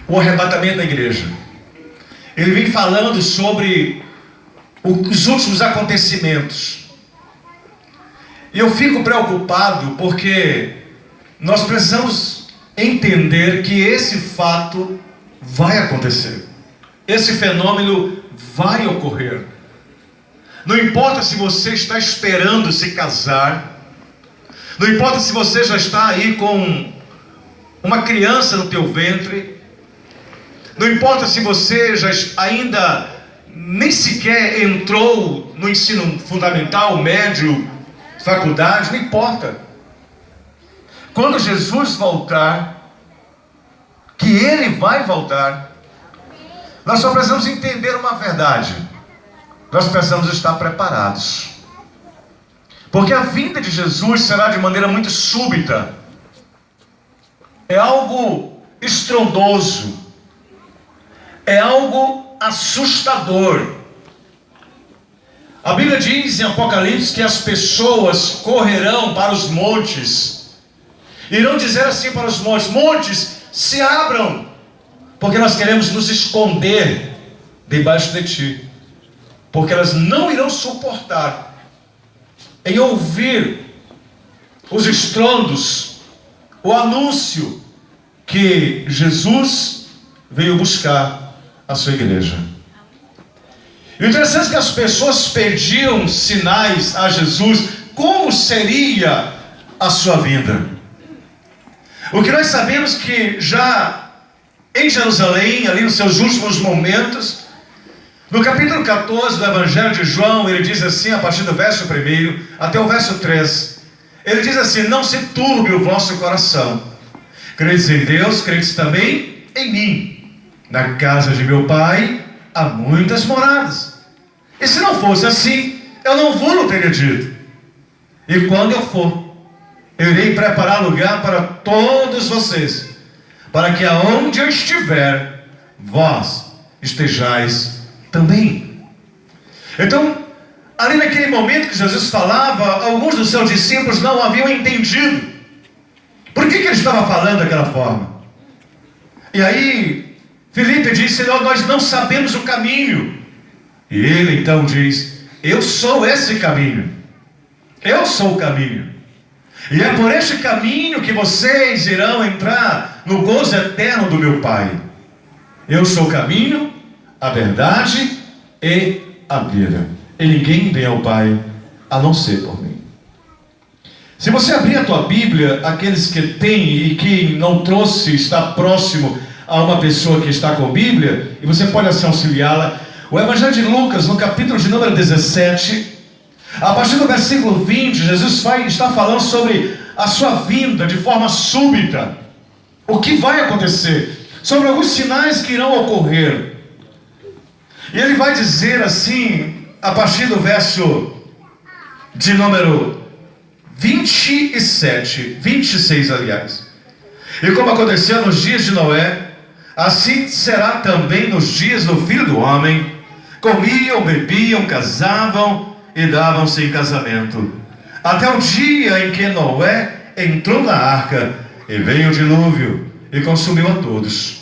o arrebatamento da igreja. Ele vem falando sobre os últimos acontecimentos. E eu fico preocupado porque nós precisamos entender que esse fato vai acontecer. Esse fenômeno vai ocorrer. Não importa se você está esperando se casar, não importa se você já está aí com uma criança no teu ventre, não importa se você já ainda nem sequer entrou no ensino fundamental, médio, faculdade, não importa. Quando Jesus voltar, que Ele vai voltar, nós só precisamos entender uma verdade. Nós precisamos estar preparados. Porque a vinda de Jesus será de maneira muito súbita. É algo estrondoso. É algo assustador. A Bíblia diz em Apocalipse que as pessoas correrão para os montes. Irão dizer assim para os montes: montes, se abram, porque nós queremos nos esconder debaixo de ti. Porque elas não irão suportar em ouvir os estrondos, o anúncio que Jesus veio buscar a sua igreja. E o interessante é que as pessoas pediam sinais a Jesus, como seria a sua vinda. O que nós sabemos que já em Jerusalém, ali nos seus últimos momentos, no capítulo 14 do Evangelho de João, ele diz assim, a partir do verso 1 até o verso 3, ele diz assim: não se turbe o vosso coração, credes em Deus, credes também em mim. Na casa de meu Pai há muitas moradas, e se não fosse assim, eu não vou teria dito. E quando eu for, eu irei preparar lugar para todos vocês, para que aonde eu estiver, vós estejais também. Então, ali naquele momento que Jesus falava, alguns dos seus discípulos não haviam entendido por que ele estava falando daquela forma. E aí Filipe disse: Senhor, nós não sabemos o caminho. E ele então diz: eu sou esse caminho, eu sou o caminho, e é por este caminho que vocês irão entrar no gozo eterno do meu Pai. Eu sou o caminho, a verdade e a vida, e ninguém vem ao Pai a não ser por mim. Se você abrir a tua Bíblia, aqueles que têm e que não trouxe, está próximo a uma pessoa que está com a Bíblia, e você pode assim auxiliá-la. O Evangelho de Lucas, no capítulo de número 17, a partir do versículo 20, Jesus está falando sobre a sua vinda de forma súbita, o que vai acontecer, sobre alguns sinais que irão ocorrer. E ele vai dizer assim, a partir do verso de número 26, aliás: e como aconteceu nos dias de Noé, assim será também nos dias do Filho do Homem. Comiam, bebiam, casavam e davam-se em casamento, até o dia em que Noé entrou na arca, e veio o dilúvio e consumiu a todos.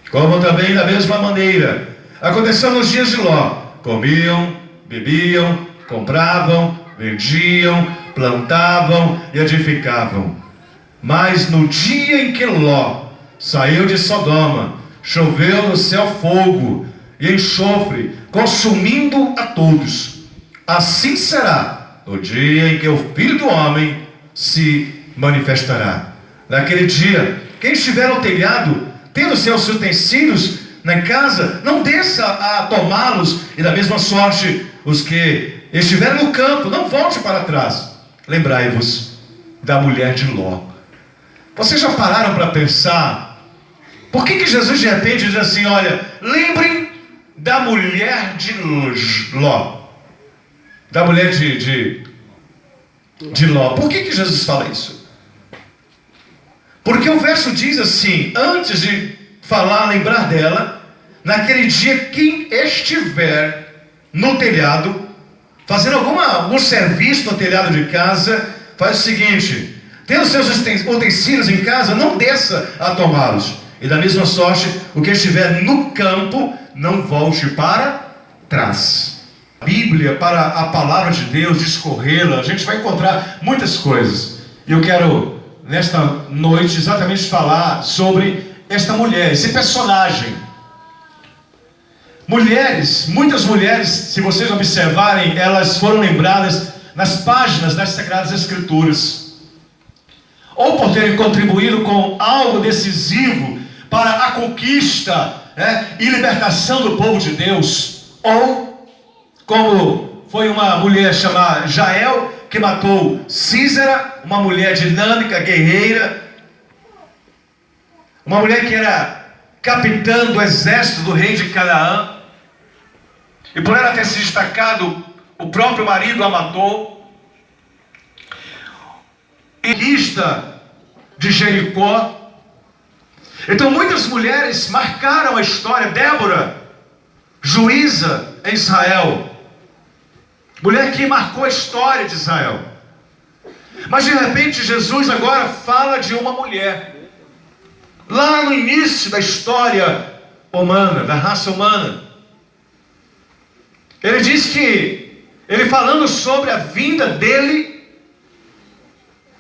Como também da mesma maneira aconteceu nos dias de Ló: comiam, bebiam, compravam, vendiam, plantavam e edificavam. Mas no dia em que Ló saiu de Sodoma, choveu no céu fogo e enxofre, consumindo a todos. Assim será no dia em que o Filho do Homem se manifestará. Naquele dia, quem estiver no telhado, tendo seus utensílios na casa, não desça a tomá-los, e da mesma sorte, os que estiverem no campo, não volte para trás. Lembrai-vos da mulher de Ló. Vocês já pararam para pensar por que Jesus de repente diz assim: olha, lembrem da mulher de Ló, da mulher de Ló? Por que Jesus fala isso? Porque o verso diz assim, antes de falar, lembrar dela, naquele dia, quem estiver no telhado, fazendo algum serviço no telhado de casa, faz o seguinte: tendo seus utensílios em casa, não desça a tomá-los. E da mesma sorte, o que estiver no campo, não volte para trás. A Bíblia, para a palavra de Deus, discorrê-la, a gente vai encontrar muitas coisas. E eu quero, nesta noite, exatamente falar sobre esta mulher, esse personagem. Mulheres, muitas mulheres, se vocês observarem, elas foram lembradas nas páginas das Sagradas Escrituras, ou por terem contribuído com algo decisivo para a conquista, e libertação do povo de Deus, ou como foi uma mulher chamada Jael, que matou Sísera, uma mulher dinâmica, guerreira, uma mulher que era capitã do exército do rei de Canaã, e por ela ter se destacado, o próprio marido a matou. E lista de Jericó. Então muitas mulheres marcaram a história. Débora, juíza em Israel, mulher que marcou a história de Israel. Mas de repente Jesus agora fala de uma mulher, lá no início da história humana, da raça humana. Ele diz que, ele falando sobre a vinda dele,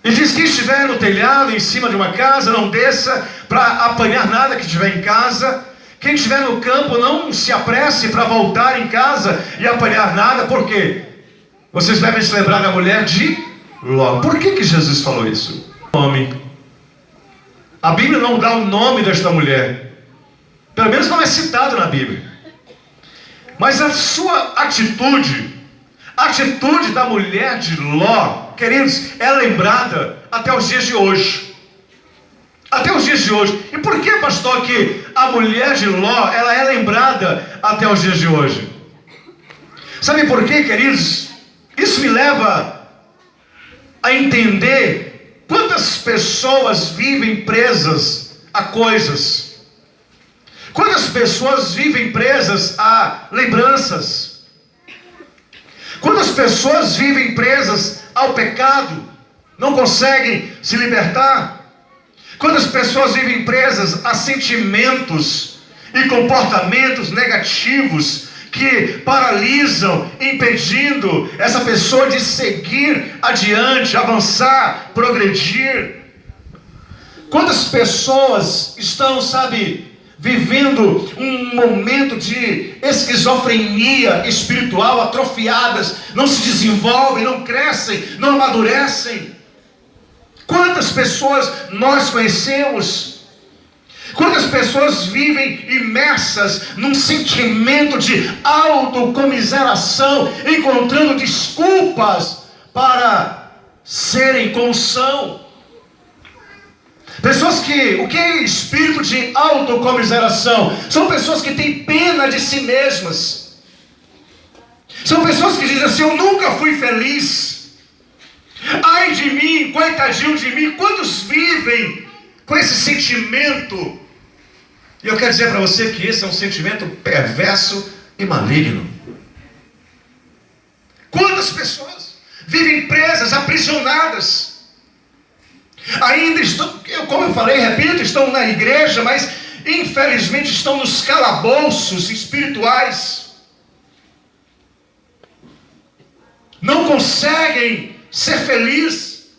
ele diz que estiver no telhado, em cima de uma casa, não desça para apanhar nada que estiver em casa. Quem estiver no campo, não se apresse para voltar em casa e apanhar nada. Por quê? Vocês devem se lembrar da mulher de Ló. Por que Jesus falou isso? Nome. A Bíblia não dá o nome desta mulher. Pelo menos não é citado na Bíblia. Mas a sua atitude, a atitude da mulher de Ló, queridos, é lembrada até os dias de hoje. Até os dias de hoje. E por que, pastor, que a mulher de Ló, ela é lembrada até os dias de hoje? Sabe por quê, queridos? Isso me leva a entender quantas pessoas vivem presas a coisas. Quantas pessoas vivem presas a lembranças? Quantas pessoas vivem presas ao pecado? Não conseguem se libertar? Quantas pessoas vivem presas a sentimentos e comportamentos negativos que paralisam, impedindo essa pessoa de seguir adiante, avançar, progredir? Quantas pessoas estão, vivendo um momento de esquizofrenia espiritual, atrofiadas, não se desenvolvem, não crescem, não amadurecem? Quantas pessoas nós conhecemos? Quantas pessoas vivem imersas num sentimento de autocomiseração, encontrando desculpas para serem como são? Pessoas que, o que é espírito de autocomiseração? São pessoas que têm pena de si mesmas. São pessoas que dizem assim: eu nunca fui feliz. Ai de mim, coitadinho de mim. Quantos vivem com esse sentimento? E eu quero dizer para você que esse é um sentimento perverso e maligno. Quantas pessoas vivem presas, aprisionadas? Ainda estão, como eu falei, repito, estão na igreja, mas infelizmente estão nos calabouços espirituais. Não conseguem ser felizes,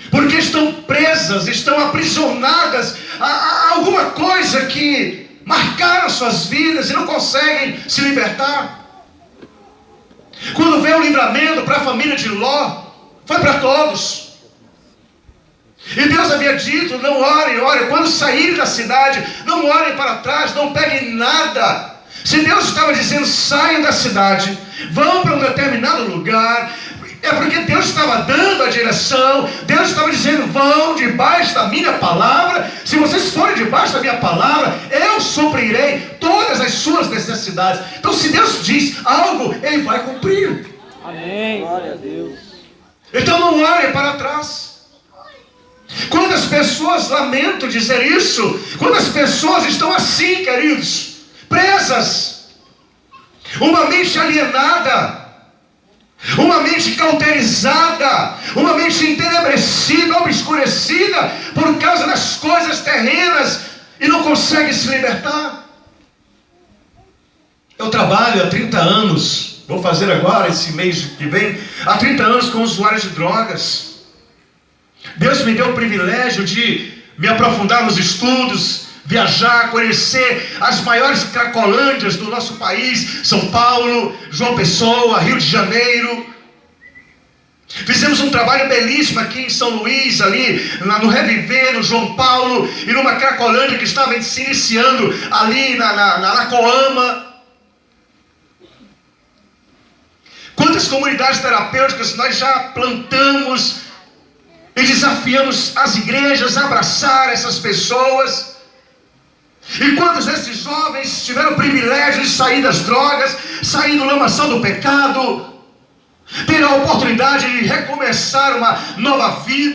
porque estão presas, estão aprisionadas a alguma coisa que marcaram suas vidas e não conseguem se libertar. Quando veio o livramento para a família de Ló, foi para todos. E Deus havia dito: não orem, quando saírem da cidade, não olhem para trás, não peguem nada. Se Deus estava dizendo: saiam da cidade, vão para um determinado lugar, é porque Deus estava dando a direção. Deus estava dizendo: vão debaixo da minha palavra. Se vocês forem debaixo da minha palavra, eu suprirei todas as suas necessidades. Então, se Deus diz algo, Ele vai cumprir. Amém. Glória a Deus. Então não olhem para trás. Quantas pessoas, lamento dizer isso, quantas pessoas estão assim, queridos, presas, uma mente alienada, uma mente cauterizada, uma mente entenebrecida, obscurecida por causa das coisas terrenas e não consegue se libertar. Eu trabalho há 30 anos, vou fazer agora, esse mês que vem, há 30 anos com usuários de drogas. Deus me deu o privilégio de me aprofundar nos estudos, viajar, conhecer as maiores cracolândias do nosso país, São Paulo, João Pessoa, Rio de Janeiro. Fizemos um trabalho belíssimo aqui em São Luís, ali no Reviver, no João Paulo, e numa cracolândia que estava se iniciando ali na Lacoama. Quantas comunidades terapêuticas nós já plantamos e desafiamos as igrejas a abraçar essas pessoas. E quantos desses jovens tiveram o privilégio de sair das drogas, sair do lamaçal do pecado, ter a oportunidade de recomeçar uma nova vida.